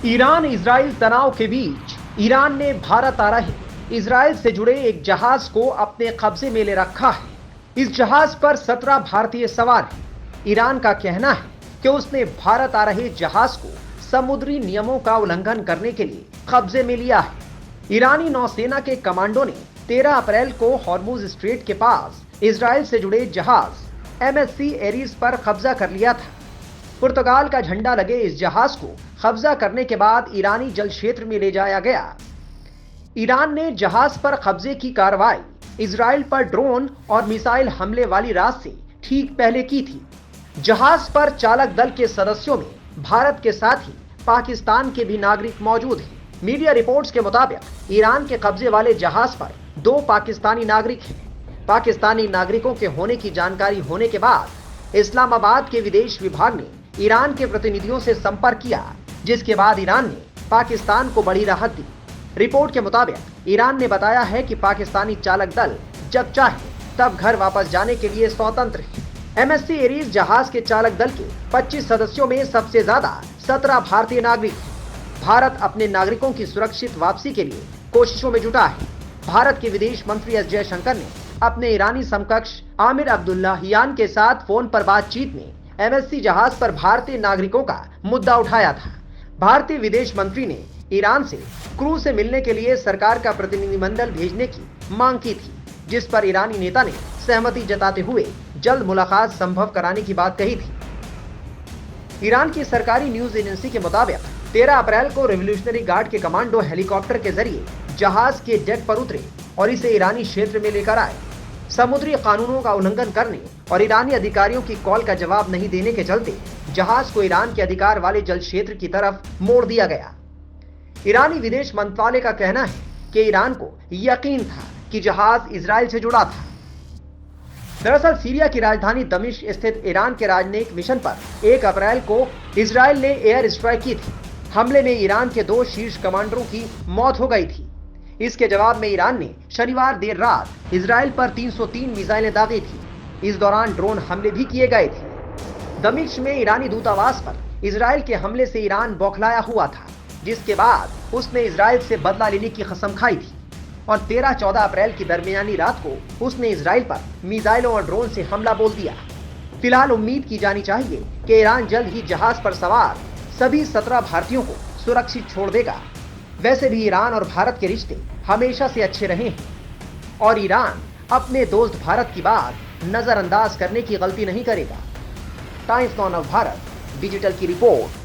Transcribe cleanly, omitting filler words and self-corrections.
Iran Israel तनाव के बीच Iran ने भारत आ रहे इजराइल से जुड़े एक जहाज को अपने कब्जे में ले रखा है। इस जहाज पर 17 भारतीय सवार हैं। ईरान का कहना है कि उसने भारत आ रहे जहाज को समुद्री नियमों का उल्लंघन करने के लिए कब्जे में लिया है। ईरानी नौसेना के कमांडो ने 13 अप्रैल को हॉर्मुज स्ट्रेट के पास इजराइल से जुड़े जहाज MSC एरीज पर कब्जा कर लिया था। पुर्तगाल का झंडा लगे इस जहाज को कब्जा करने के बाद ईरानी जल क्षेत्र में ले जाया गया। ईरान ने जहाज पर कब्जे की कार्रवाई इजराइल पर ड्रोन और मिसाइल हमले वाली रात से ठीक पहले की थी। जहाज पर चालक दल के सदस्यों में भारत के साथ ही पाकिस्तान के भी नागरिक मौजूद हैं। मीडिया रिपोर्ट्स के मुताबिक ईरान के कब्जे वाले जहाज पर 2 पाकिस्तानी नागरिक हैं। पाकिस्तानी नागरिकों के होने की जानकारी होने के बाद इस्लामाबाद के विदेश विभाग ने ईरान के प्रतिनिधियों से संपर्क किया, जिसके बाद ईरान ने पाकिस्तान को बड़ी राहत दी। रिपोर्ट के मुताबिक ईरान ने बताया है कि पाकिस्तानी चालक दल जब चाहे तब घर वापस जाने के लिए स्वतंत्र है। MSC एरीज जहाज के चालक दल के 25 सदस्यों में सबसे ज्यादा 17 भारतीय नागरिक हैं। भारत अपने नागरिकों की सुरक्षित वापसी के लिए कोशिशों में जुटा है। भारत के विदेश मंत्री S जयशंकर ने अपने ईरानी समकक्ष आमिर अब्दुल्लाहियान के साथ फोन पर बातचीत में MSC जहाज पर भारतीय नागरिकों का मुद्दा उठाया था। भारतीय विदेश मंत्री ने ईरान से क्रू से मिलने के लिए सरकार का प्रतिनिधिमंडल भेजने की मांग की थी, जिस पर ईरानी नेता ने सहमति जताते हुए जल्द मुलाकात संभव कराने की बात कही थी। ईरान की सरकारी न्यूज एजेंसी के मुताबिक 13 अप्रैल को रेवोल्यूशनरी गार्ड के कमांडो हेलीकॉप्टर के जरिए जहाज के डेक पर उतरे और इसे ईरानी क्षेत्र में लेकर आए। समुद्री कानूनों का उल्लंघन करने और ईरानी अधिकारियों की कॉल का जवाब नहीं देने के चलते जहाज को ईरान के अधिकार वाले जल क्षेत्र की तरफ मोड़ दिया गया। ईरानी विदेश मंत्रालय का कहना है कि ईरान को यकीन था कि जहाज इजराइल से जुड़ा था। दरअसल सीरिया की राजधानी दमिश्क स्थित ईरान के राजनयिक मिशन पर 1 अप्रैल को इजराइल ने एयर स्ट्राइक की थी। हमले में ईरान के 2 शीर्ष कमांडरों की मौत हो गई थी। इसके जवाब में ईरान ने शनिवार देर रात इजराइल पर 303 मिसाइलें दागी थी। इस दौरान ड्रोन हमले भी किए गए थे। दमिश्क में ईरानी दूतावास पर इजराइल के हमले से ईरान बौखलाया हुआ था, जिसके बाद उसने इजराइल से बदला लेने की कसम खाई थी और 13-14 अप्रैल की दरमियानी रात को उसने इजराइल पर मिसाइलों और ड्रोन से हमला बोल दिया। फिलहाल उम्मीद की जानी चाहिए कि ईरान जल्द ही जहाज पर सवार सभी 17 भारतीयों को सुरक्षित छोड़ देगा। वैसे भी ईरान और भारत के रिश्ते हमेशा से अच्छे रहे हैं और ईरान अपने दोस्त भारत की बात नजरअंदाज करने की गलती नहीं करेगा। टाइम्स नाउ भारत डिजिटल की रिपोर्ट।